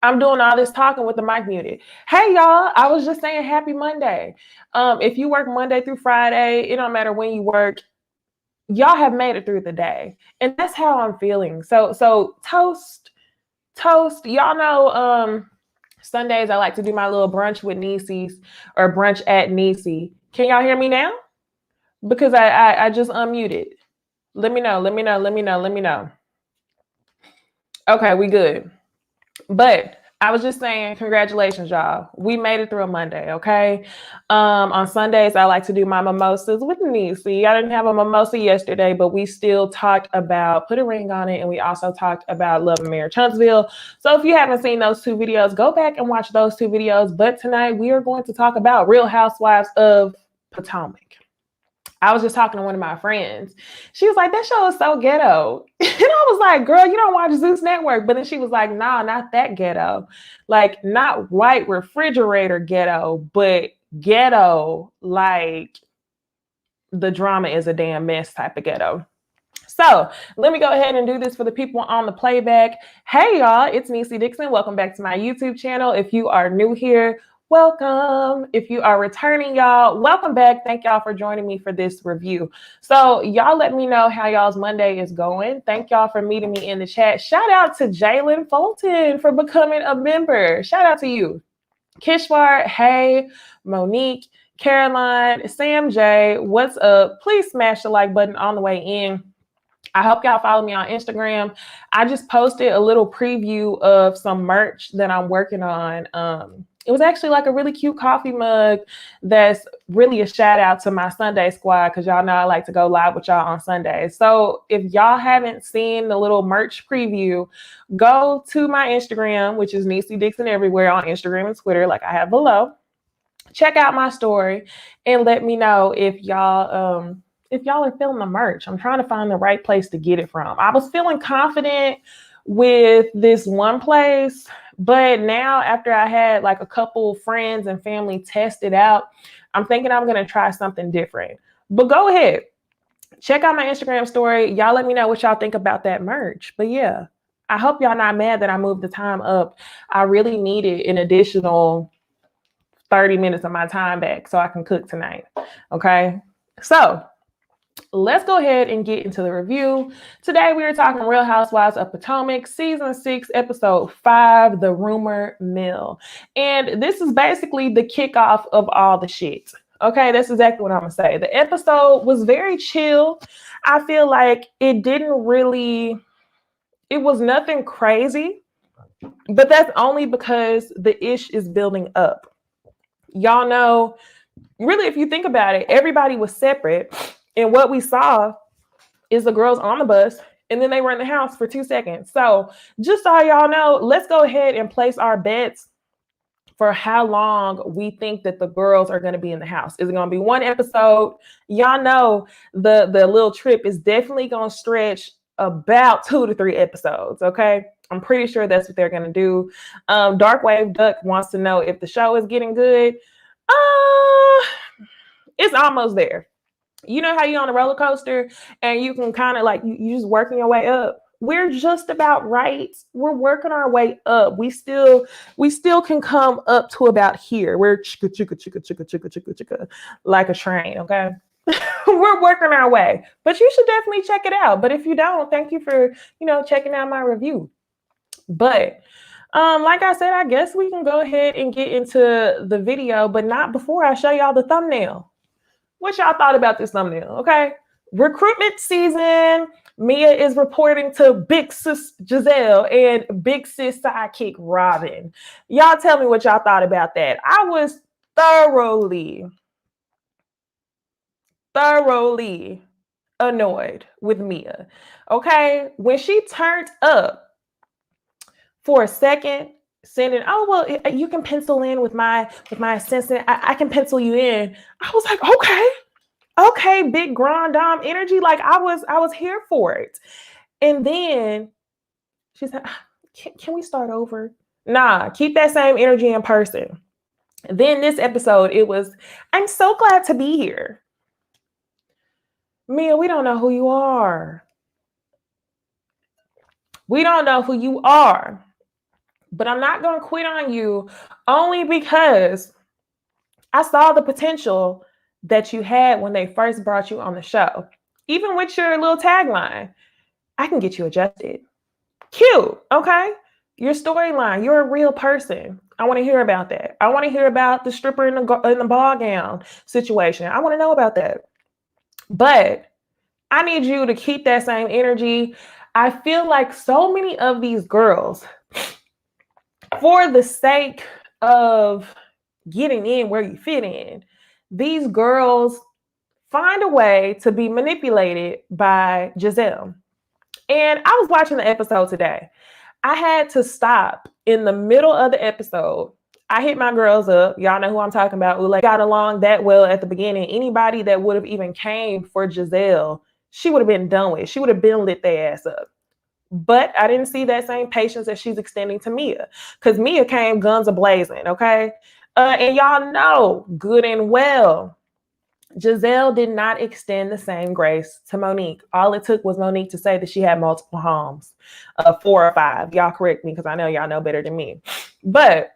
I'm doing all this talking with the mic muted. Hey y'all, I was just saying happy Monday. If you work Monday through Friday, it don't matter when you work, y'all have made it through the day. And that's how I'm feeling. So toast. Y'all know Sundays I like to do my little brunch with Necey's or brunch at Necey. Can y'all hear me now? Because I just unmuted. Let me know. Okay, we good. But I was just saying, congratulations, y'all. We made it through a Monday, okay? On Sundays, I like to do my mimosas with Necey. I didn't have a mimosa yesterday, but we still talked about Put a Ring on It, and we also talked about Love and Marriage Huntsville. So if you haven't seen those two videos, go back and watch those two videos. But tonight, we are going to talk about Real Housewives of Potomac. I was just talking to one of my friends. She was like, that show is so ghetto. And I was like, girl, you don't watch Zeus Network. But then she was like, nah, not that ghetto. Like, not white refrigerator ghetto, but ghetto, like the drama is a damn mess type of ghetto. So let me go ahead and do this for the people on the playback. Hey, y'all, it's Necey Dixon. Welcome back to my YouTube channel. If you are new here, welcome. If you are returning, y'all, welcome back. Thank y'all for joining me for this review. So y'all let me know how y'all's Monday is going. Thank y'all for meeting me in the chat. Shout out to Jalen Fulton for becoming a member. Shout out to you. Kishwar, hey, Monique, Caroline, Sam J, what's up? Please smash the like button on the way in. I hope y'all follow me on Instagram. I just posted a little preview of some merch that I'm working on. It was actually like a really cute coffee mug that's really a shout out to my Sunday squad because y'all know I like to go live with y'all on Sundays. So if y'all haven't seen the little merch preview, go to my Instagram, which is Necey Dixon everywhere on Instagram and Twitter, like I have below. Check out my story and let me know if y'all are feeling the merch. I'm trying to find the right place to get it from. I was feeling confident with this one place, but now after I had like a couple friends and family test it out, I'm thinking I'm going to try something different. But go ahead. Check out my Instagram story. Y'all let me know what y'all think about that merch. But yeah, I hope y'all not mad that I moved the time up. I really needed an additional 30 minutes of my time back so I can cook tonight. Okay. So let's go ahead and get into the review. Today we are talking Real Housewives of Potomac, season 6, episode 5, The Rumor Mill. And this is basically the kickoff of all the shit. Okay, that's exactly what I'm gonna say. The episode was very chill. I feel like it was nothing crazy, but that's only because the ish is building up. Y'all know, really, if you think about it, everybody was separate. And what we saw is the girls on the bus, and then they were in the house for 2 seconds. So just so y'all know, let's go ahead and place our bets for how long we think that the girls are going to be in the house. Is it going to be one episode? Y'all know the little trip is definitely going to stretch about 2 to 3 episodes, okay? I'm pretty sure that's what they're going to do. Dark Wave Duck wants to know if the show is getting good. It's almost there. You know how you're on a roller coaster and you can kind of like, you just working your way up. We're just about right. We're working our way up. We still can come up to about here. We're chicka, like a train, okay? We're working our way, but you should definitely check it out. But if you don't, thank you for, checking out my review. But like I said, I guess we can go ahead and get into the video, but not before I show y'all the thumbnail. What y'all thought about this thumbnail, okay? Recruitment season. Mia is reporting to Big Sis Giselle and Big Sis sidekick Robin. Y'all tell me what y'all thought about that. I was thoroughly annoyed with Mia, okay? When she turned up for a second, sending, oh, well, you can pencil in with my assistant. I can pencil you in. I was like, okay, big grand dame energy. Like I was here for it. And then she said, can we start over? Nah, keep that same energy in person. Then this episode, it was, I'm so glad to be here. Mia, we don't know who you are. We don't know who you are. but I'm not going to quit on you only because I saw the potential that you had when they first brought you on the show. Even with your little tagline, I can get you adjusted. Cute, okay? Your storyline, you're a real person. I want to hear about that. I want to hear about the stripper in the ball gown situation. I want to know about that. But I need you to keep that same energy. I feel like so many of these girls, for the sake of getting in where you fit in, these girls find a way to be manipulated by Giselle. And I was watching the episode today. I had to stop in the middle of the episode. I hit my girls up. Y'all know who I'm talking about. We got along that well at the beginning. Anybody that would have even came for Giselle, she would have been done with. She would have been lit their ass up. But I didn't see that same patience that she's extending to Mia, because Mia came guns a-blazing, okay? And y'all know good and well, Giselle did not extend the same grace to Monique. All it took was Monique to say that she had multiple homes, 4 or 5. Y'all correct me because I know y'all know better than me. But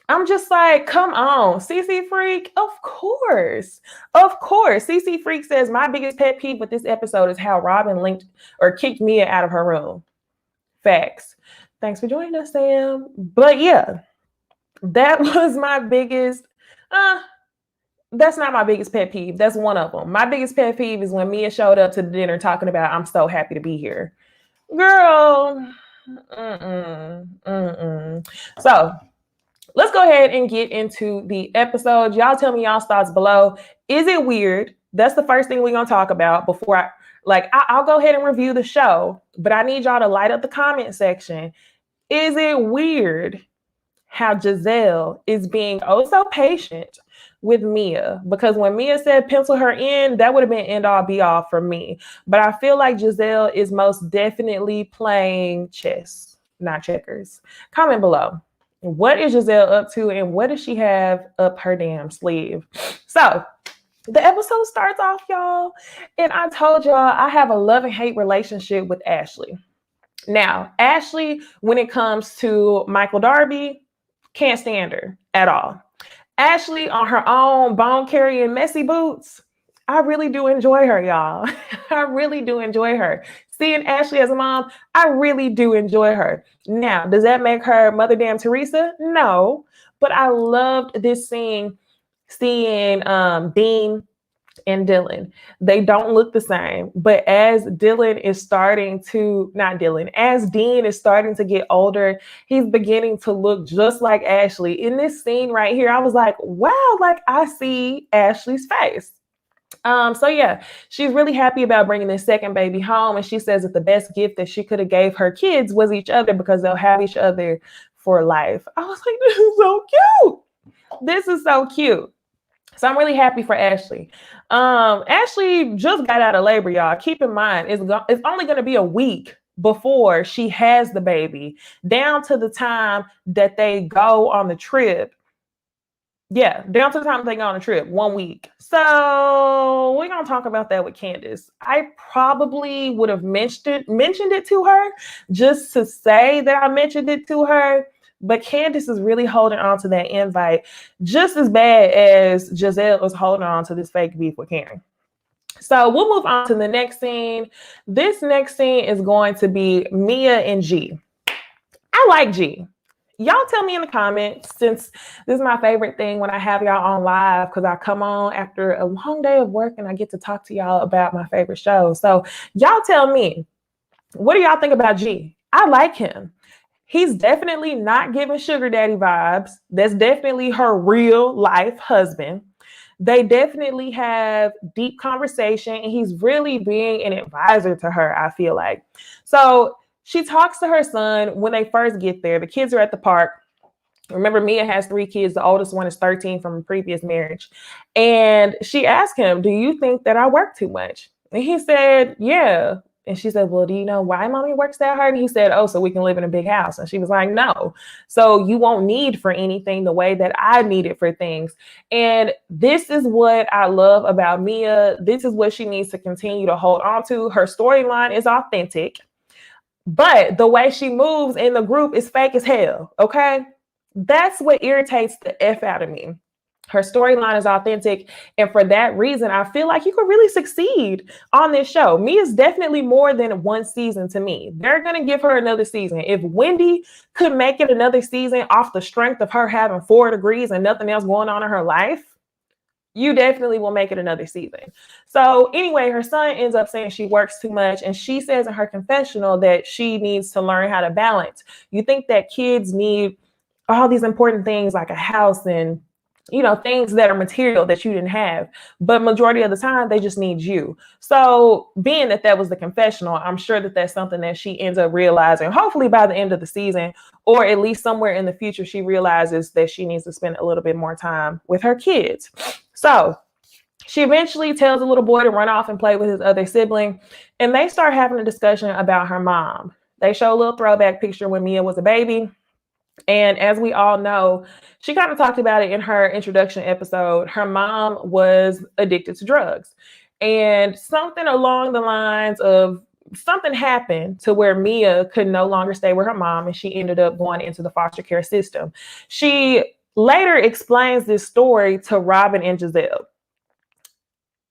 I'm just like, come on, CC Freak. Of course. CC Freak says, my biggest pet peeve with this episode is how Robin linked or kicked Mia out of her room. Facts. Thanks for joining us, Sam. But yeah, that was my biggest, that's not my biggest pet peeve. That's one of them. My biggest pet peeve is when Mia showed up to the dinner talking about, I'm so happy to be here. Girl. So let's go ahead and get into the episode. Y'all tell me y'all's thoughts below. Is it weird? That's the first thing we're going to talk about before I'll go ahead and review the show, but I need y'all to light up the comment section. Is it weird how Giselle is being oh so patient with Mia? Because when Mia said pencil her in, that would have been end all be all for me. But I feel like Giselle is most definitely playing chess, not checkers. Comment below. What is Giselle up to, and what does she have up her damn sleeve? So the episode starts off, y'all, and I told y'all I have a love and hate relationship with Ashley. Now, Ashley, when it comes to Michael Darby, can't stand her at all. Ashley on her own bone-carrying messy boots, I really do enjoy her, y'all. I really do enjoy her. Seeing Ashley as a mom, I really do enjoy her. Now, does that make her Mother Damn Teresa? No. But I loved this scene, seeing Dean and Dylan. They don't look the same. But as Dean is starting to get older, he's beginning to look just like Ashley. In this scene right here, I was like, wow, like I see Ashley's face. So yeah, she's really happy about bringing this second baby home. And she says that the best gift that she could have gave her kids was each other, because they'll have each other for life. I was like, this is so cute. This is so cute. So I'm really happy for Ashley. Ashley just got out of labor, y'all. Keep in mind, it's only going to be a week before she has the baby, down to the time that they go on the trip. Yeah, down to the time they go on a trip, 1 week. So we're going to talk about that with Candace. I probably would have mentioned it to her just to say that I mentioned it to her. But Candace is really holding on to that invite just as bad as Giselle was holding on to this fake beef with Karen. So we'll move on to the next scene. This next scene is going to be Mia and G. I like G. Y'all tell me in the comments, since this is my favorite thing when I have y'all on live, because I come on after a long day of work and I get to talk to y'all about my favorite shows. So y'all tell me, what do y'all think about G? I like him. He's definitely not giving sugar daddy vibes. That's definitely her real life husband. They definitely have deep conversation, and he's really being an advisor to her, I feel like. So she talks to her son when they first get there. The kids are at the park. Remember, Mia has 3 kids. The oldest one is 13 from a previous marriage. And she asked him, do you think that I work too much? And he said, yeah. And she said, well, do you know why mommy works that hard? And he said, oh, so we can live in a big house. And she was like, no. So you won't need for anything the way that I need it for things. And this is what I love about Mia. This is what she needs to continue to hold on to. Her storyline is authentic. But the way she moves in the group is fake as hell, okay? That's what irritates the F out of me. Her storyline is authentic. And for that reason, I feel like you could really succeed on this show. Mia's definitely more than one season to me. They're going to give her another season. If Wendy could make it another season off the strength of her having 4 degrees and nothing else going on in her life, you definitely will make it another season. So anyway, her son ends up saying she works too much. And she says in her confessional that she needs to learn how to balance. You think that kids need all these important things like a house and, you know, things that are material that you didn't have. But majority of the time, they just need you. So being that that was the confessional, I'm sure that that's something that she ends up realizing, hopefully by the end of the season, or at least somewhere in the future, she realizes that she needs to spend a little bit more time with her kids. So she eventually tells the little boy to run off and play with his other sibling. And they start having a discussion about her mom. They show a little throwback picture when Mia was a baby. And as we all know, she kind of talked about it in her introduction episode. Her mom was addicted to drugs. And something along the lines of something happened to where Mia could no longer stay with her mom, and she ended up going into the foster care system. She later explains this story to Robin and Giselle.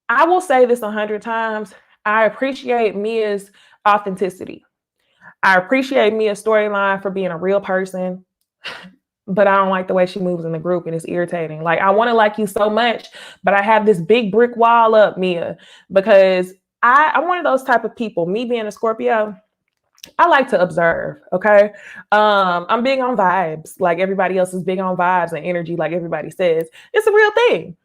I will say this 100 times. I appreciate Mia's authenticity. I appreciate Mia's storyline for being a real person, but I don't like the way she moves in the group, and it's irritating. Like, I want to like you so much, but I have this big brick wall up, Mia, because I'm one of those type of people. Me being a Scorpio, I like to observe, okay? I'm big on vibes, like everybody else is big on vibes and energy, like everybody says. It's a real thing.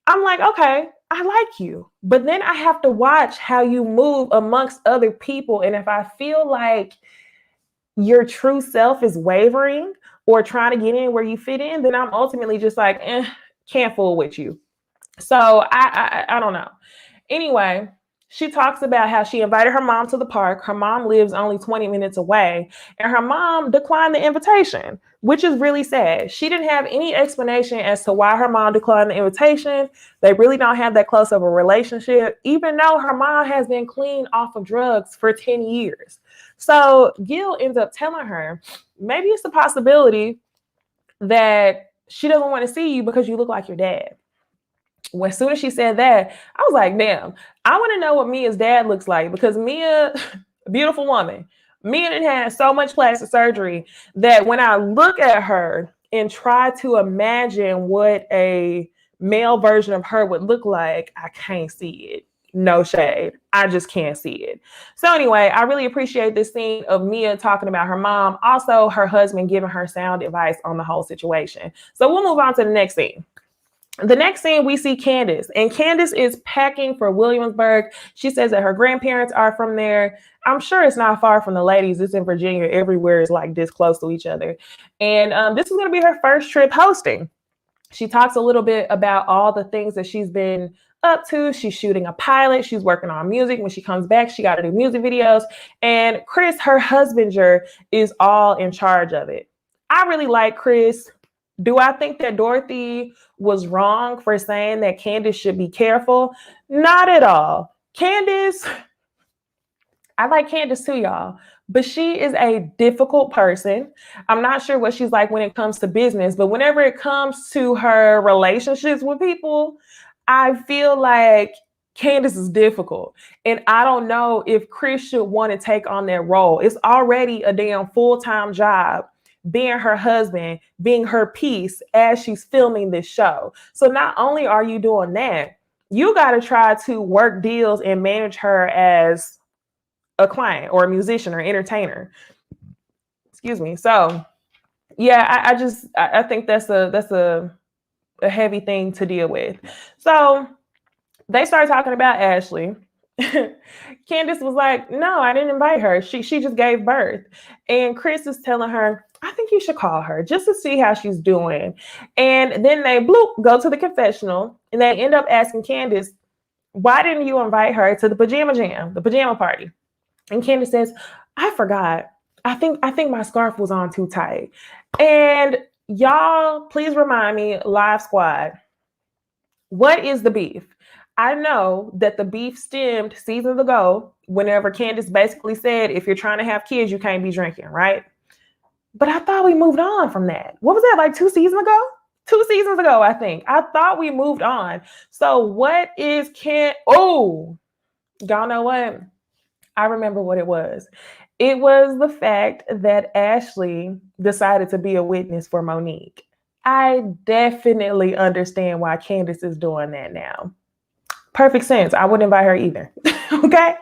I'm like, okay, I like you, but then I have to watch how you move amongst other people. And if I feel like your true self is wavering or trying to get in where you fit in, then I'm ultimately just like, can't fool with you. So I don't know. Anyway, she talks about how she invited her mom to the park. Her mom lives only 20 minutes away, and her mom declined the invitation, which is really sad. She didn't have any explanation as to why her mom declined the invitation. They really don't have that close of a relationship, even though her mom has been clean off of drugs for 10 years. So Gil ends up telling her, maybe it's a possibility that she doesn't want to see you because you look like your dad. Well, as soon as she said that, I was like, damn, I want to know what Mia's dad looks like, because Mia, beautiful woman, Mia done had so much plastic surgery that when I look at her and try to imagine what a male version of her would look like, I can't see it. No shade. I just can't see it. So anyway, I really appreciate this scene of Mia talking about her mom. Also, her husband giving her sound advice on the whole situation. So we'll move on to the next scene. The next scene, we see Candace, and Candace is packing for Williamsburg. She says that her grandparents are from there. I'm sure it's not far from the ladies. It's in Virginia. Everywhere is like this close to each other. And this is going to be her first trip hosting. She talks a little bit about all the things that she's been up to. She's shooting a pilot. She's working on music. When she comes back, she got to do music videos. And Chris, her husbander, is all in charge of it. I really like Chris. Do I think that Dorothy was wrong for saying that Candace should be careful? Not at all. Candace, I like Candace too, y'all, but she is a difficult person. I'm not sure what she's like when it comes to business, but whenever it comes to her relationships with people, I feel like Candace is difficult. And I don't know if Chris should want to take on that role. It's already a damn full-time job being her husband, being her piece as she's filming this show. So not only are you doing that, you got to try to work deals and manage her as a client or a musician or entertainer. Excuse me. So yeah, I think that's a heavy thing to deal with. So they started talking about Ashley. Candace was like, no, I didn't invite her. She just gave birth. And Chris is telling her, I think you should call her just to see how she's doing. And then they go to the confessional, and they end up asking Candace, why didn't you invite her to the pajama jam, the pajama party? And Candace says, I forgot. I think my scarf was on too tight. And y'all, please remind me, Live Squad, what is the beef? I know that the beef stemmed seasons ago whenever Candace basically said, if you're trying to have kids, you can't be drinking, right? But I thought we moved on from that. What was that, like 2 seasons ago? 2 seasons ago, I think. I thought we moved on. So what is oh, y'all know what? I remember what it was. It was the fact that Ashley decided to be a witness for Monique. I definitely understand why Candace is doing that now. Perfect sense. I wouldn't invite her either. Okay.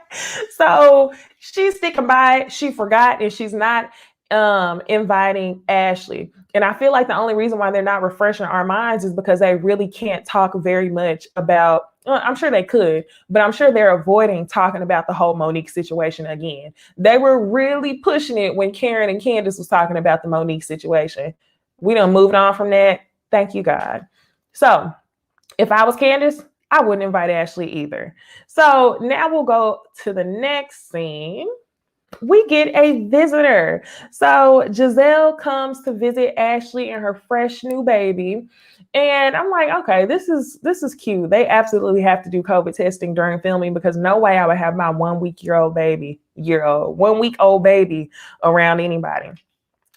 So she's sticking by it. She forgot and she's not inviting Ashley. And I feel like the only reason why they're not refreshing our minds is because they really can't talk very much about, I'm sure they could, but I'm sure they're avoiding talking about the whole Monique situation again. They were really pushing it when Karen and Candace was talking about the Monique situation. We done moved on from that. Thank you, God. So if I was Candace, I wouldn't invite Ashley either. So now we'll go to the next scene. We get a visitor. So Giselle comes to visit Ashley and her fresh new baby. And I'm like, okay, this is cute. They absolutely have to do COVID testing during filming because no way I would have my 1 week old baby around anybody.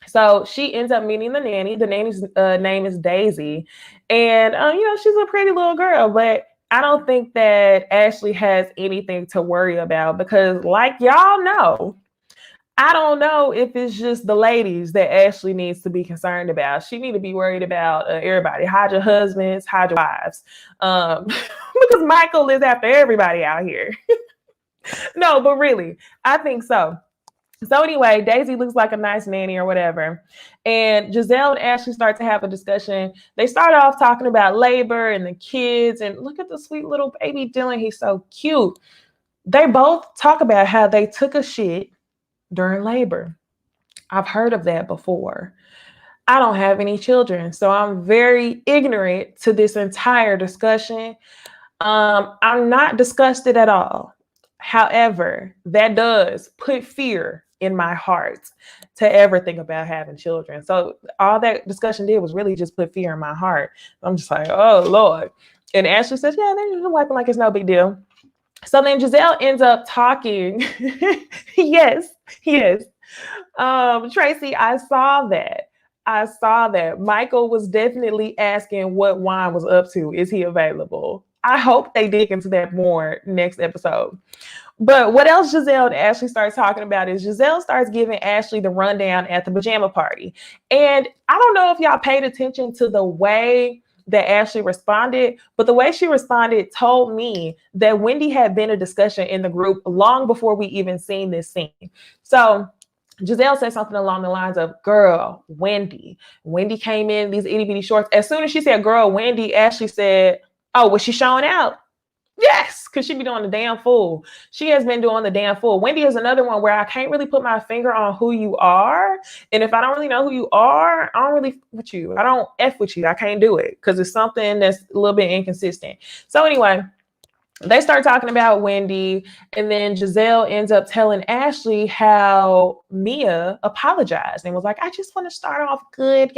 So she ends up meeting the nanny. The nanny's name is Daisy. And, she's a pretty little girl, but I don't think that Ashley has anything to worry about because, like y'all know, I don't know if it's just the ladies that Ashley needs to be concerned about. She need to be worried about everybody. Hide your husbands, hide your wives. Because Michael is after everybody out here. No, but really, I think so. So anyway, Daisy looks like a nice nanny or whatever. And Giselle and Ashley start to have a discussion. They start off talking about labor and the kids. And look at the sweet little baby Dylan. He's so cute. They both talk about how they took a shit during labor. I've heard of that before. I don't have any children, so I'm very ignorant to this entire discussion. I'm not disgusted at all. However, that does put fear in my heart to ever think about having children. So all that discussion did was really just put fear in my heart. I'm just like, oh Lord. And Ashley says, yeah, they're just wiping like it's no big deal. So then Giselle ends up talking. Yes. Tracy, I saw that. Michael was definitely asking what Juan was up to. Is he available? I hope they dig into that more next episode. But what else Giselle and Ashley starts talking about is Giselle starts giving Ashley the rundown at the pajama party. And I don't know if y'all paid attention to the way that Ashley responded, but the way she responded told me that Wendy had been a discussion in the group long before we even seen this scene. So Giselle said something along the lines of, girl, Wendy. Wendy came in these itty bitty shorts. As soon as she said, girl, Wendy, Ashley said, oh, was she showing out? Yes, because she be doing the damn fool. She has been doing the damn fool. Wendy is another one where I can't really put my finger on who you are. And if I don't really know who you are, I don't really F with you. I don't F with you. I can't do it because it's something that's a little bit inconsistent. So anyway, they start talking about Wendy, and then Giselle ends up telling Ashley how Mia apologized and was like, I just want to start off good.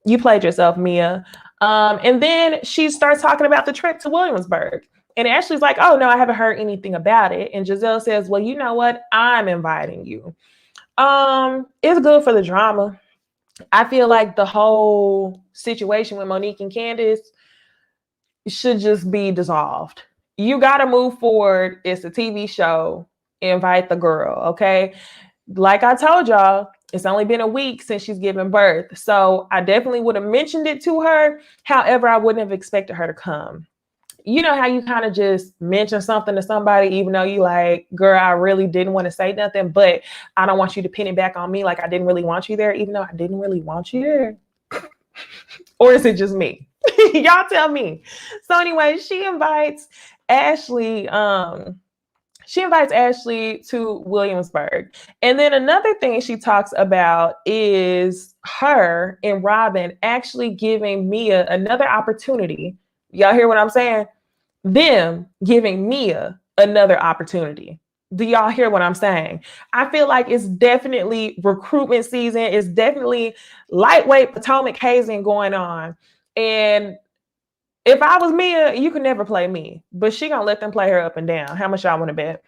You played yourself, Mia. And then she starts talking about the trip to Williamsburg. And Ashley's like, oh, no, I haven't heard anything about it. And Giselle says, well, you know what? I'm inviting you. It's good for the drama. I feel like the whole situation with Monique and Candace should just be dissolved. You got to move forward. It's a TV show. Invite the girl, okay? Like I told y'all, it's only been a week since she's given birth. So I definitely would have mentioned it to her. However, I wouldn't have expected her to come. You know how you kind of just mention something to somebody, even though you like, girl, I really didn't want to say nothing, but I don't want you to pin it back on me. Like I didn't really want you there, even though I didn't really want you there. Or is it just me? Y'all tell me. So anyway, she invites Ashley to Williamsburg. And then another thing she talks about is her and Robin actually giving Mia another opportunity. Y'all hear what I'm saying? Them giving Mia another opportunity. Do y'all hear what I'm saying? I feel like it's definitely recruitment season. It's definitely lightweight Potomac hazing going on. And If I was Mia, you could never play me, but she gonna let them play her up and down. How much y'all want to bet?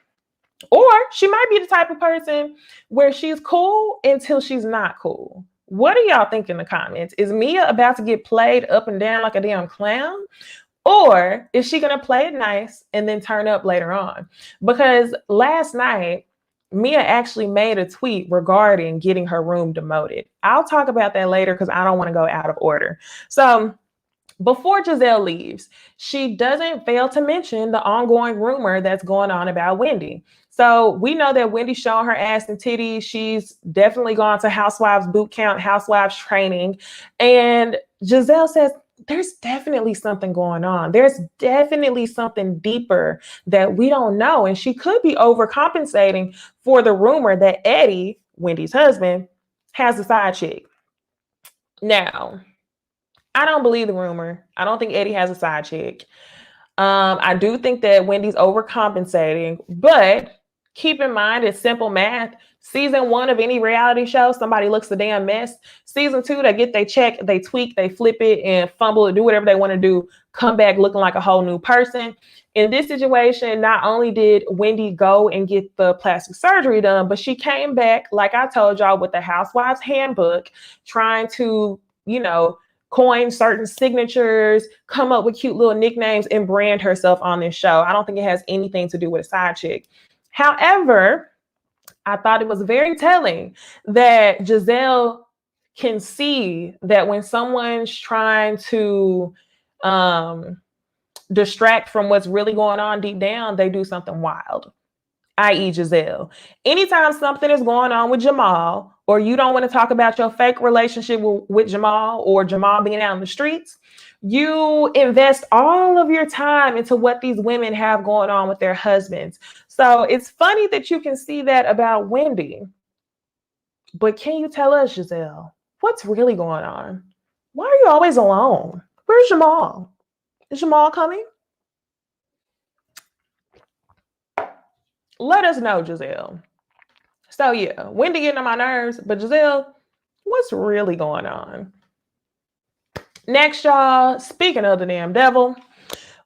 Or she might be the type of person where she's cool until she's not cool. What do y'all think in the comments? Is Mia about to get played up and down like a damn clown? Or is she going to play it nice and then turn up later on? Because last night, Mia actually made a tweet regarding getting her room demoted. I'll talk about that later because I don't want to go out of order. So before Giselle leaves, she doesn't fail to mention the ongoing rumor that's going on about Wendy. So we know that Wendy's showing her ass and titties. She's definitely gone to Housewives boot camp, Housewives training. And Giselle says, there's definitely something going on. There's definitely something deeper that we don't know. And she could be overcompensating for the rumor that Eddie, Wendy's husband, has a side chick. Now, I don't believe the rumor. I don't think Eddie has a side chick. I do think that Wendy's overcompensating, but keep in mind it's simple math. Season 1 of any reality show, somebody looks a damn mess. Season 2, they get they check, they tweak, they flip it and fumble it, do whatever they want to do, come back looking like a whole new person. In this situation, not only did Wendy go and get the plastic surgery done, but she came back, like I told y'all, with the Housewives handbook, trying to, coin certain signatures, come up with cute little nicknames, and brand herself on this show. I don't think it has anything to do with a side chick. However, I thought it was very telling that Giselle can see that when someone's trying to distract from what's really going on deep down, they do something wild, i.e. Giselle. Anytime something is going on with Jamal, or you don't want to talk about your fake relationship with Jamal, or Jamal being out in the streets, you invest all of your time into what these women have going on with their husbands. So it's funny that you can see that about Wendy. But can you tell us, Giselle, what's really going on? Why are you always alone? Where's Jamal? Is Jamal coming? Let us know, Giselle. So yeah, Wendy getting on my nerves, but Giselle, what's really going on? Next, y'all, speaking of the damn devil,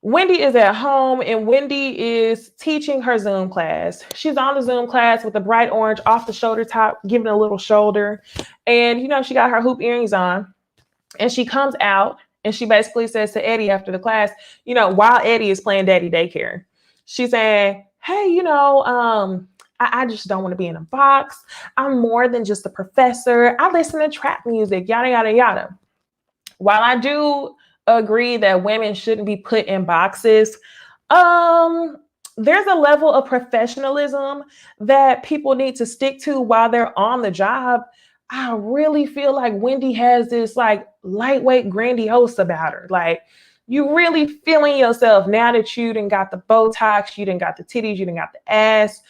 Wendy is at home and Wendy is teaching her Zoom class. She's on the Zoom class with the bright orange off the shoulder top, giving a little shoulder. And, she got her hoop earrings on and she comes out and she basically says to Eddie after the class, while Eddie is playing daddy daycare, she's saying, hey, I just don't want to be in a box. I'm more than just a professor. I listen to trap music, yada, yada, yada. While I do agree that women shouldn't be put in boxes, there's a level of professionalism that people need to stick to while they're on the job. I really feel like Wendy has this lightweight grandiose about her. Like, you really feeling yourself now that you done got the Botox, you done got the titties, you done got the ass.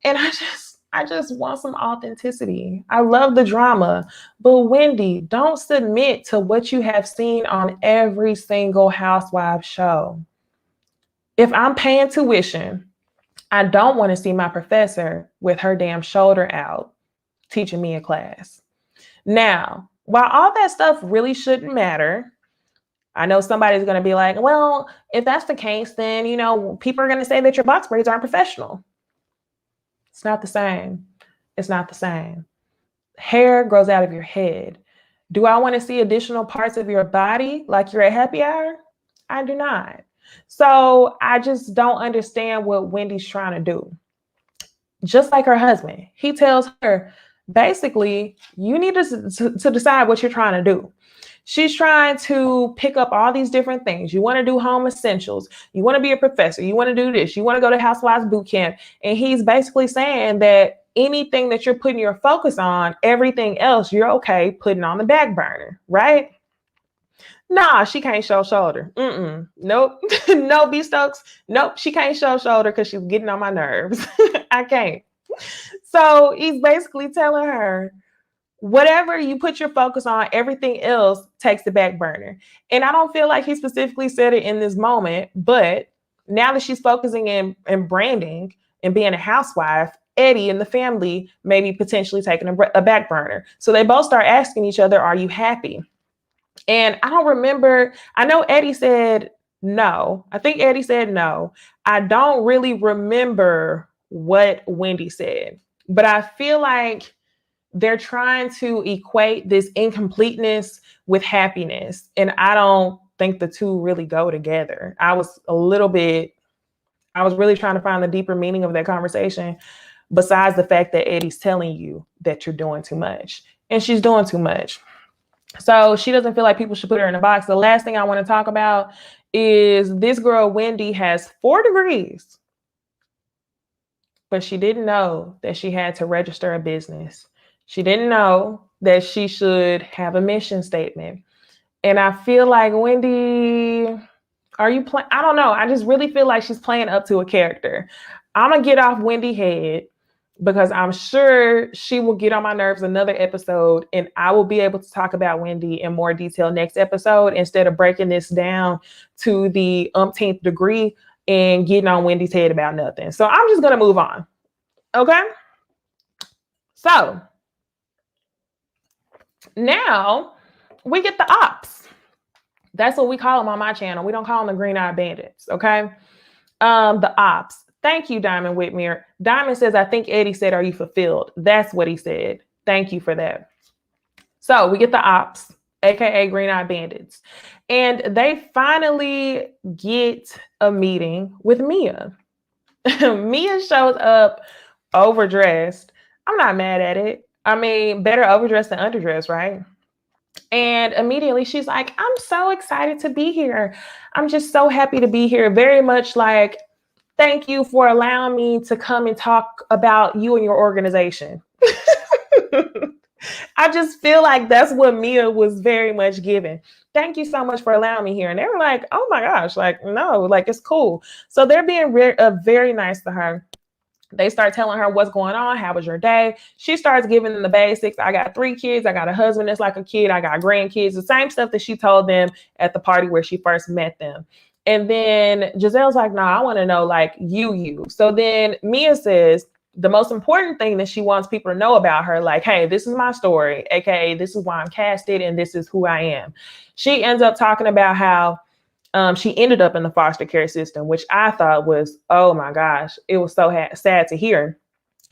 And I just want some authenticity. I love the drama, but Wendy, don't submit to what you have seen on every single Housewives show. If I'm paying tuition, I don't want to see my professor with her damn shoulder out teaching me a class. Now, while all that stuff really shouldn't matter, I know somebody's going to be like, well, if that's the case, then, people are going to say that your box braids aren't professional. It's not the same. It's not the same. Hair grows out of your head. Do I want to see additional parts of your body like you're at happy hour? I do not. So I just don't understand what Wendy's trying to do. Just like her husband, he tells her, basically, you need to decide what you're trying to do. She's trying to pick up all these different things. You want to do home essentials. You want to be a professor. You want to do this. You want to go to Housewives boot camp. And he's basically saying that anything that you're putting your focus on, everything else, you're okay putting on the back burner, right? Nah, she can't show shoulder. Nope. No, B Stokes. Nope, she can't show shoulder because she's getting on my nerves. I can't. So he's basically telling her, whatever you put your focus on, everything else takes the back burner. And I don't feel like he specifically said it in this moment, but now that she's focusing in branding and being a housewife, Eddie and the family may be potentially taking a back burner. So they both start asking each other, are you happy? And I don't remember, I know Eddie said No. I think Eddie said no. I don't really remember what Wendy said, but I feel like they're trying to equate this incompleteness with happiness. And I don't think the two really go together. I was really trying to find the deeper meaning of that conversation, besides the fact that Eddie's telling you that you're doing too much. And she's doing too much. So she doesn't feel like people should put her in a box. The last thing I want to talk about is this girl, Wendy, has 4 degrees, but she didn't know that she had to register a business. She didn't know that she should have a mission statement. And I feel like, Wendy, are you playing? I don't know. I just really feel like she's playing up to a character. I'm going to get off Wendy head because I'm sure she will get on my nerves another episode, and I will be able to talk about Wendy in more detail next episode instead of breaking this down to the umpteenth degree and getting on Wendy's head about nothing. So I'm just going to move on. Okay? So now we get the ops. That's what we call them on my channel. We don't call them the green-eyed bandits, okay? The ops. Thank you, Diamond Whitmere. Diamond says, I think Eddie said, are you fulfilled? That's what he said. Thank you for that. So we get the ops, aka green-eyed bandits. And they finally get a meeting with Mia. Mia shows up overdressed. I'm not mad at it. I mean, better overdressed than underdressed, right? And immediately she's like, I'm so excited to be here. I'm just so happy to be here. Very much like, thank you for allowing me to come and talk about you and your organization. I just feel like that's what Mia was very much given. Thank you so much for allowing me here. And they were like, oh my gosh, like, no, like, it's cool. So they're being very nice to her. They start telling her what's going on. How was your day? She starts giving them the basics. I got 3 kids. I got a husband that's like a kid. I got grandkids. The same stuff that she told them at the party where she first met them. And then Giselle's like, no, I want to know like you. So then Mia says the most important thing that she wants people to know about her, like, hey, this is my story, aka this is why I'm casted and this is who I am. She ends up talking about how she ended up in the foster care system, which I thought was, oh my gosh, it was so sad to hear.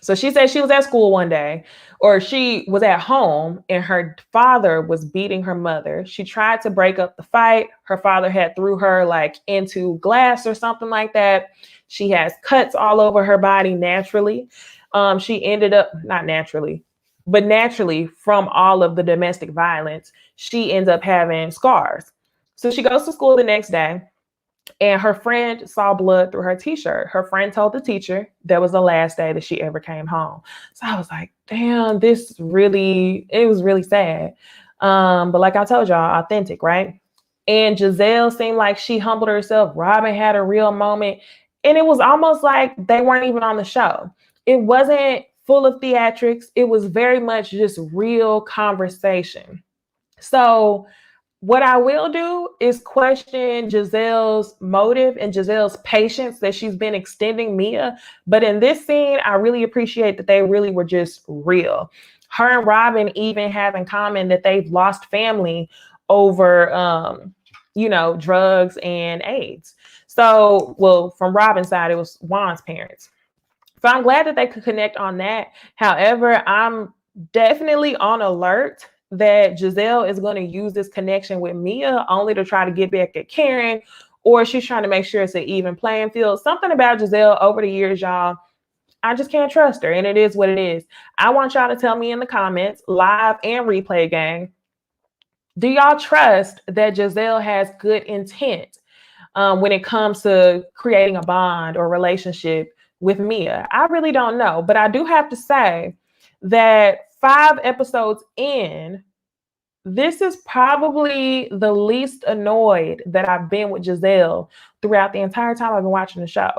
So she said she was at school one day, or she was at home, and her father was beating her mother. She tried to break up the fight. Her father had threw her like into glass or something like that. She has cuts all over her body naturally. She ended up, not naturally, but naturally from all of the domestic violence, she ends up having scars. So she goes to school the next day, and her friend saw blood through her t-shirt. Her friend told the teacher that was the last day that she ever came home. So I was like, damn, it was really sad. But like I told y'all, authentic, right? And Giselle seemed like she humbled herself. Robin had a real moment. And it was almost like they weren't even on the show. It wasn't full of theatrics. It was very much just real conversation. So what I will do is question Giselle's motive and Giselle's patience that she's been extending Mia. But in this scene, I really appreciate that they really were just real. Her and Robin even have in common that they've lost family over, drugs and AIDS. So, well, from Robin's side, it was Juan's parents. So I'm glad that they could connect on that. However, I'm definitely on alert that Giselle is going to use this connection with Mia only to try to get back at Karen, or she's trying to make sure it's an even playing field. Something about Giselle over the years, y'all, I just can't trust her, and it is what it is. I want y'all to tell me in the comments, live and replay gang, do y'all trust that Giselle has good intent when it comes to creating a bond or relationship with Mia? I really don't know, but I do have to say that 5 episodes in, this is probably the least annoyed that I've been with Giselle throughout the entire time I've been watching the show.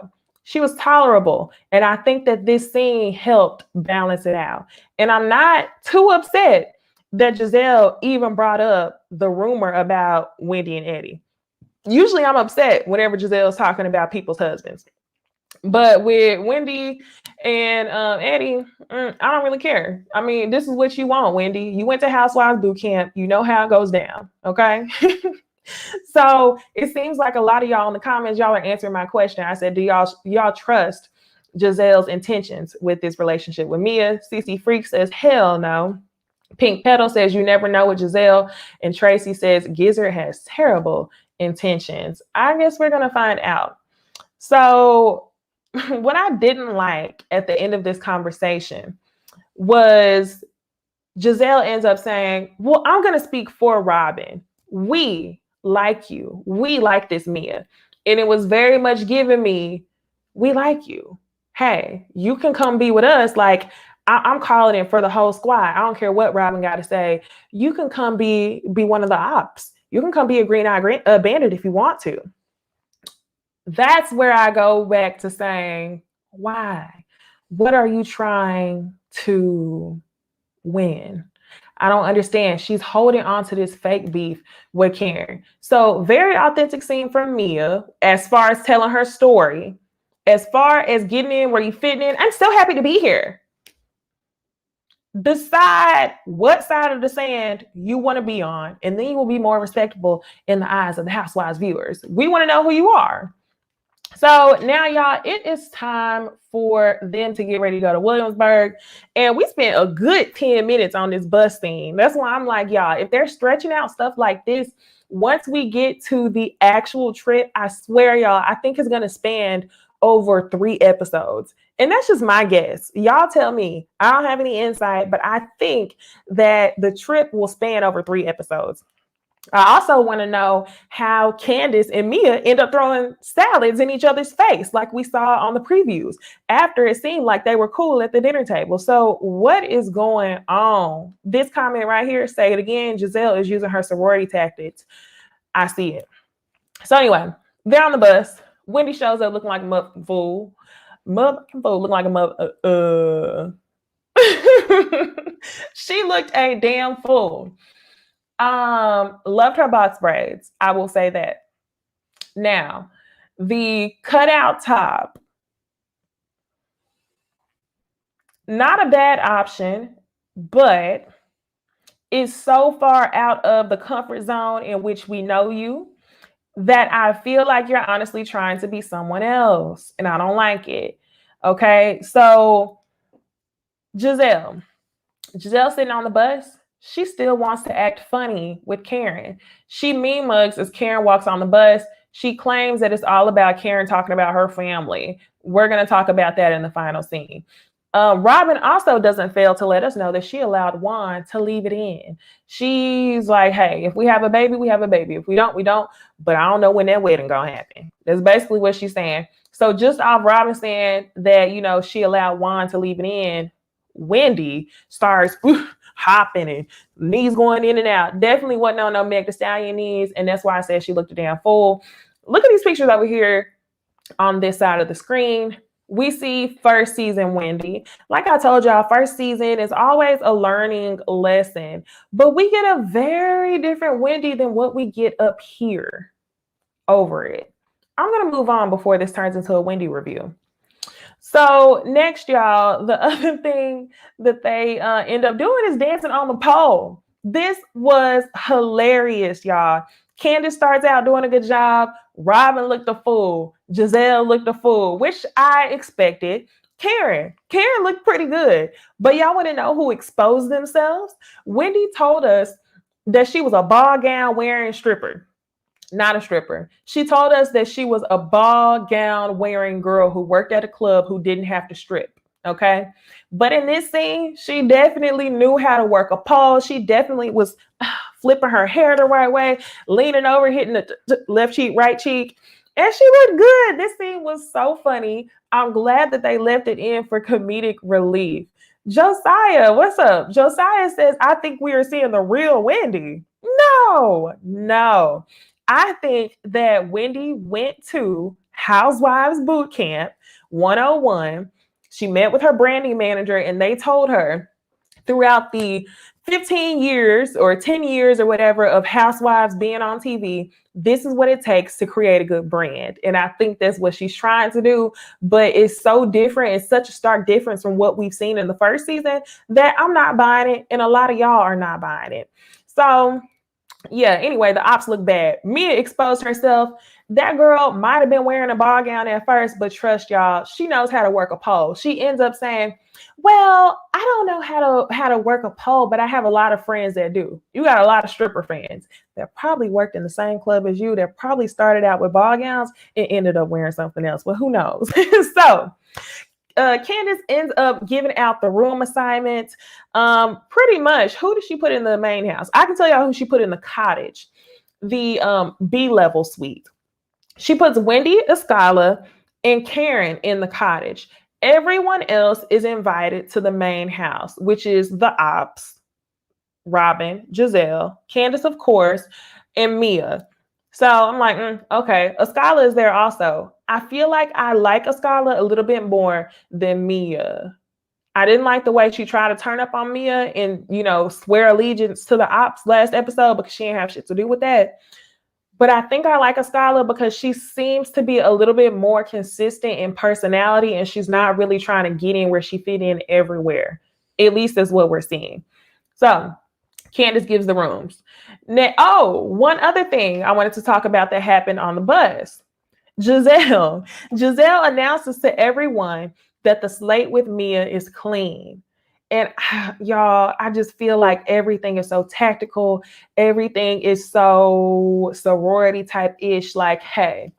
She was tolerable, and I think that this scene helped balance it out. And I'm not too upset that Giselle even brought up the rumor about Wendy and Eddie. Usually I'm upset whenever Giselle's talking about people's husbands. But with Wendy and Eddie, I don't really care. I mean, this is what you want, Wendy. You went to Housewives boot camp. You know how it goes down, okay? So it seems like a lot of y'all in the comments, y'all are answering my question. I said, do y'all trust Giselle's intentions with this relationship with Mia? CC Freak says, hell no. Pink Petal says, you never know with Giselle. And Tracy says, Gizzard has terrible intentions. I guess we're going to find out. So what I didn't like at the end of this conversation was Giselle ends up saying, well, I'm going to speak for Robin. We like you. We like this Mia. And it was very much giving me, we like you. Hey, you can come be with us. Like, I'm calling it for the whole squad. I don't care what Robin got to say. You can come be one of the ops. You can come be a green-eyed bandit if you want to. That's where I go back to saying, why? What are you trying to win? I don't understand. She's holding on to this fake beef with Karen. So very authentic scene from Mia as far as telling her story. As far as getting in where you fit in, I'm still happy to be here. Decide what side of the sand you want to be on, and then you will be more respectable in the eyes of the Housewives viewers. We want to know who you are. So now, y'all, it is time for them to get ready to go to Williamsburg. And we spent a good 10 minutes on this bus scene. That's why I'm like, y'all, if they're stretching out stuff like this, once we get to the actual trip, I swear, y'all, I think it's going to span over 3 episodes. And that's just my guess. Y'all tell me. I don't have any insight, but I think that the trip will span over 3 episodes. I also want to know how Candace and Mia end up throwing salads in each other's face, like we saw on the previews, after it seemed like they were cool at the dinner table. So what is going on? This comment right here, say it again, Giselle is using her sorority tactics. I see it. So anyway, they're on the bus. Wendy shows up looking like a motherfucking fool. Motherfucking fool, looking like a she looked a damn fool. Loved her box braids. I will say that. Now, the cutout top, not a bad option, but is so far out of the comfort zone in which we know you that I feel like you're honestly trying to be someone else, and I don't like it. Okay, so Giselle sitting on the bus. She still wants to act funny with Karen. She mean mugs as Karen walks on the bus. She claims that it's all about Karen talking about her family. We're going to talk about that in the final scene. Robin also doesn't fail to let us know that she allowed Juan to leave it in. She's like, hey, if we have a baby, we have a baby. If we don't, we don't. But I don't know when that wedding going to happen. That's basically what she's saying. So just off Robin saying that, she allowed Juan to leave it in, Wendy starts hopping and knees going in and out. Definitely wasn't on no Meg Thee Stallion knees, and that's why I said she looked a damn fool. Look at these pictures over here on this side of the screen. We see first season Wendy. Like I told y'all, first season is always a learning lesson, but we get a very different Wendy than what we get up here over it. I'm going to move on before this turns into a Wendy review. So next, y'all, the other thing that they end up doing is dancing on the pole. This was hilarious, y'all. Candace starts out doing a good job. Robin looked a fool. Giselle looked a fool, which I expected. Karen looked pretty good. But y'all want to know who exposed themselves? Wendy told us that she was a ball gown wearing stripper. Not a stripper. She told us that she was a ball gown wearing girl who worked at a club who didn't have to strip. Okay. But in this scene, she definitely knew how to work a pole. She definitely was flipping her hair the right way, leaning over, hitting the left cheek, right cheek. And she looked good. This scene was so funny. I'm glad that they left it in for comedic relief. Josiah, what's up? Josiah says, I think we are seeing the real Wendy. No. I think that Wendy went to Housewives Boot Camp 101. She met with her branding manager, and they told her throughout the 15 years or 10 years or whatever of Housewives being on TV, this is what it takes to create a good brand. And I think that's what she's trying to do, but it's so different. It's such a stark difference from what we've seen in the first season that I'm not buying it. And a lot of y'all are not buying it. So Yeah, anyway, the ops look bad. Mia exposed herself. That girl might have been wearing a ball gown at first, but trust y'all, she knows how to work a pole. She ends up saying, well, I don't know how to work a pole, but I have a lot of friends that do. You got a lot of stripper fans that probably worked in the same club as you, that probably started out with ball gowns and ended up wearing something else. Well, who knows? So Candace ends up giving out the room assignments. Pretty much, who did she put in the main house? I can tell y'all who she put in the cottage, the B-level suite. She puts Wendy, Escala, and Karen in the cottage. Everyone else is invited to the main house, which is the ops, Robin, Giselle, Candace, of course, and Mia. So I'm like, okay, Escala is there also. I feel like Escala a little bit more than Mia. I didn't like the way she tried to turn up on Mia and, swear allegiance to the ops last episode because she didn't have shit to do with that. But I think I like Escala because she seems to be a little bit more consistent in personality and she's not really trying to get in where she fit in everywhere. At least that's what we're seeing. So Candace gives the rooms. Now, one other thing I wanted to talk about that happened on the bus. Giselle announces to everyone that the slate with Mia is clean. And y'all, I just feel like everything is so tactical. Everything is so sorority type-ish. Like, hey,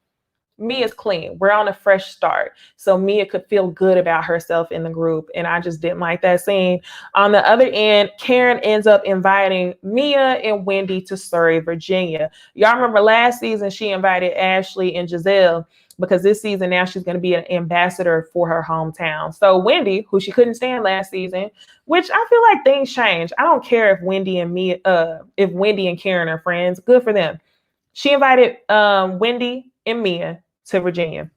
Mia's clean. We're on a fresh start. So Mia could feel good about herself in the group. And I just didn't like that scene. On the other end, Karen ends up inviting Mia and Wendy to Surrey, Virginia. Y'all remember last season, she invited Ashley and Giselle because this season now she's going to be an ambassador for her hometown. So Wendy, who she couldn't stand last season, which I feel like things change. I don't care if Wendy and Karen are friends. Good for them. She invited Wendy and Mia to Virginia.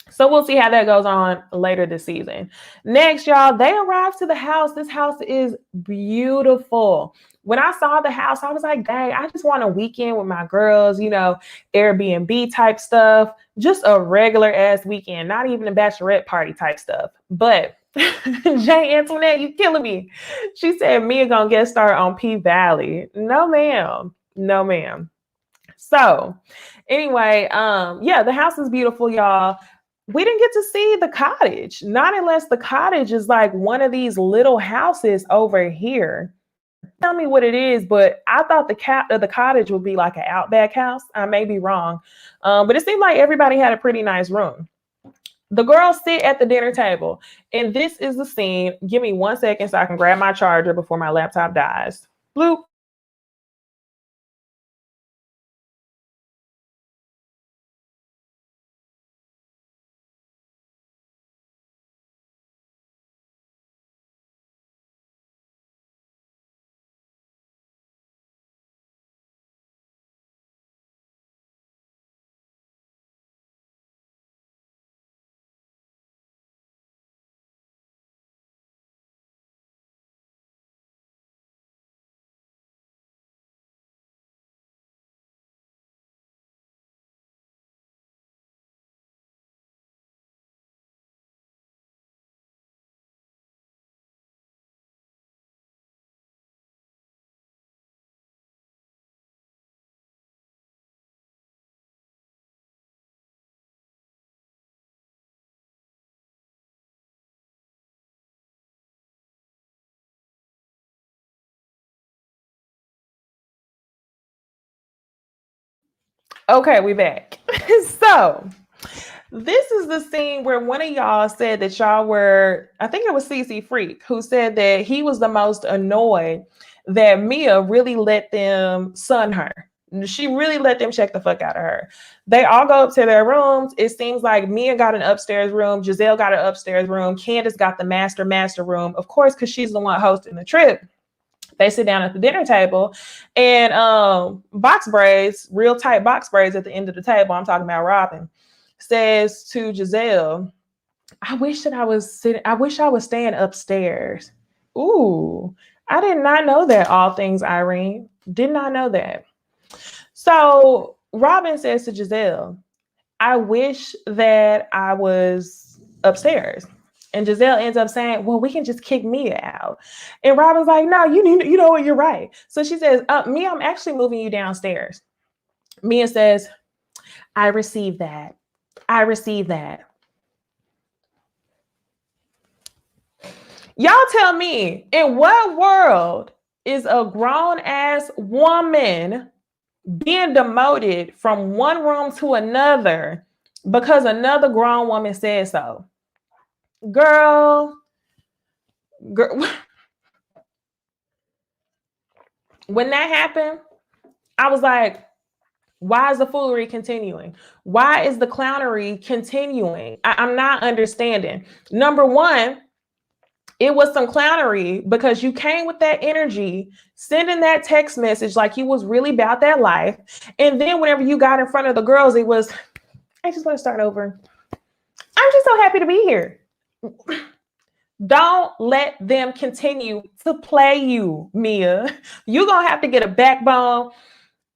So we'll see how that goes on later this season. Next, y'all, they arrive to the house. This house is beautiful. When I saw the house, I was like, dang, I just want a weekend with my girls, Airbnb type stuff, just a regular ass weekend, not even a bachelorette party type stuff. But Jay Antoinette, you killing me. She said Mia gonna get started on P Valley. No, ma'am. No, ma'am. So anyway, the house is beautiful, y'all. We didn't get to see the cottage, not unless the cottage is like one of these little houses over here. Tell me what it is, but I thought the cottage would be like an outback house. I may be wrong, but it seemed like everybody had a pretty nice room. The girls sit at the dinner table, and this is the scene. Give me 1 second so I can grab my charger before my laptop dies. Bloop. Okay, we back. So this is the scene where one of y'all said that y'all were, I think it was CC Freak, who said that he was the most annoyed that Mia really let them sun her. She really let them check the fuck out of her. They all go up to their rooms. It seems like Mia got an upstairs room. Giselle got an upstairs room. Candace got the master room, of course, because she's the one hosting the trip. They sit down at the dinner table and box braids, real tight box braids at the end of the table. I'm talking about Robin says to Giselle, I wish I was staying upstairs. Ooh, I did not know that. All things Irene. Did not know that. So Robin says to Giselle, I wish that I was upstairs. And Giselle ends up saying, well, we can just kick Mia out. And Robin's like, no, you know what, you're right. So she says, Mia, I'm actually moving you downstairs. Mia says, I receive that. I receive that. Y'all tell me, in what world is a grown ass woman being demoted from one room to another because another grown woman said so? Girl. When that happened, I was like, why is the foolery continuing? Why is the clownery continuing? I'm not understanding. Number one, it was some clownery because you came with that energy, sending that text message like you was really about that life. And then whenever you got in front of the girls, it was, I just want to start over. I'm just so happy to be here. Don't let them continue to play you, Mia. You're going to have to get a backbone.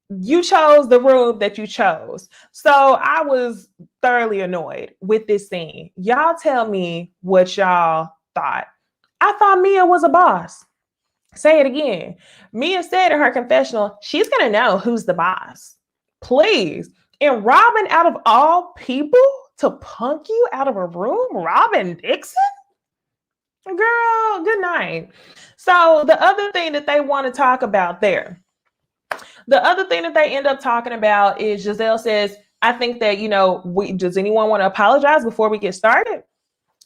You chose the room that you chose. So I was thoroughly annoyed with this scene. Y'all tell me what y'all thought. I thought Mia was a boss. Say it again. Mia said in her confessional, she's going to know who's the boss. Please. And Robin, out of all people, to punk you out of a room? Robin Dixon? Girl, good night. So the other thing that they want to talk about there, the other thing that they end up talking about is Giselle says, I think that, does anyone want to apologize before we get started?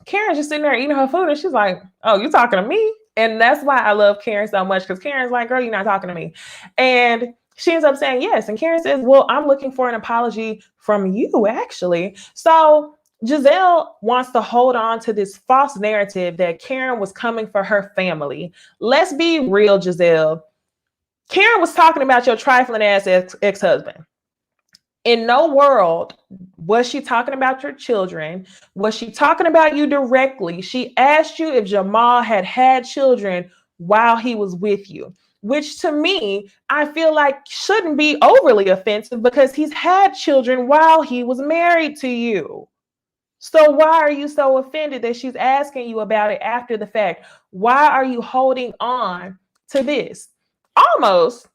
Karen's just sitting there eating her food and she's like, oh, you talking to me? And that's why I love Karen so much, because Karen's like, girl, you're not talking to me. And she ends up saying yes. And Karen says, well, I'm looking for an apology from you, actually. So Giselle wants to hold on to this false narrative that Karen was coming for her family. Let's be real, Giselle. Karen was talking about your trifling ass ex-husband. In no world was she talking about your children. Was she talking about you directly? She asked you if Jamal had children while he was with you, which to me, I feel like shouldn't be overly offensive because he's had children while he was married to you. So why are you so offended that she's asking you about it after the fact? Why are you holding on to this? Almost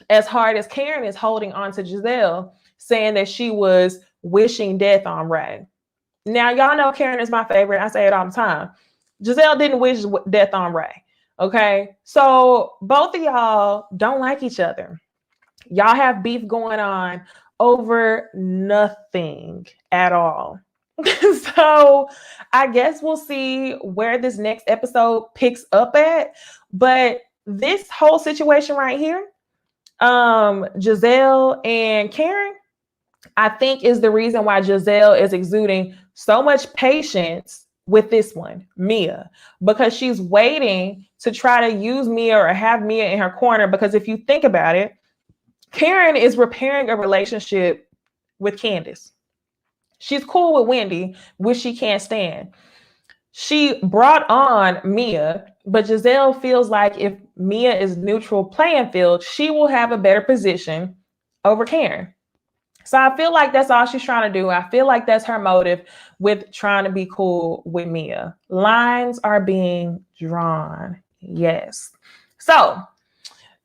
as hard as Karen is holding on to Giselle, saying that she was wishing death on Ray. Now, y'all know Karen is my favorite. I say it all the time. Giselle didn't wish death on Ray. Okay. So both of y'all don't like each other. Y'all have beef going on over nothing at all. So I guess we'll see where this next episode picks up at. But this whole situation right here, Giselle and Karen, I think is the reason why Giselle is exuding so much patience with this one, Mia, because she's waiting to try to use Mia or have Mia in her corner. Because if you think about it, Karen is repairing a relationship with Candace. She's cool with Wendy, which she can't stand. She brought on Mia, but Giselle feels like if Mia is neutral playing field, she will have a better position over Karen. So I feel like that's all she's trying to do. I feel like that's her motive with trying to be cool with Mia. Lines are being drawn. Yes. So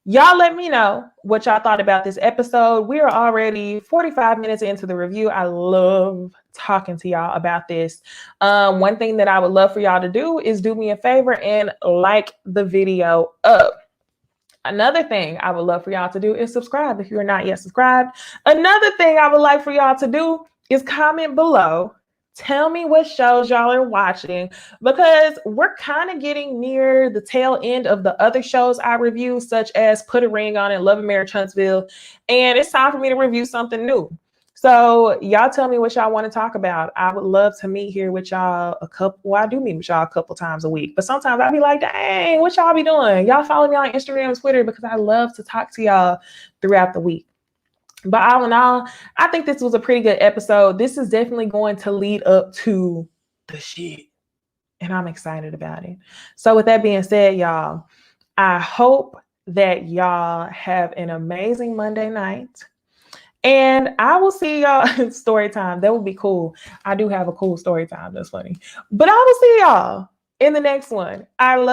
y'all let me know what y'all thought about this episode. We are already 45 minutes into the review. I love talking to y'all about this. One thing that I would love for y'all to do is do me a favor and like the video up. Another thing I would love for y'all to do is subscribe if you're not yet subscribed. Another thing I would like for y'all to do is comment below. Tell me what shows y'all are watching, because we're kind of getting near the tail end of the other shows I review, such as Put a Ring on It, Love and Marriage Huntsville, and it's time for me to review something new. So y'all tell me what y'all want to talk about. I would love to meet here with y'all I do meet with y'all a couple times a week, but sometimes I'll be like, dang, what y'all be doing? Y'all follow me on Instagram and Twitter because I love to talk to y'all throughout the week. But all in all, I think this was a pretty good episode. This is definitely going to lead up to the shit, and I'm excited about it. So with that being said, y'all, I hope that y'all have an amazing Monday night. And I will see y'all story time. That would be cool. I do have a cool story time. That's funny. But I will see y'all in the next one. I love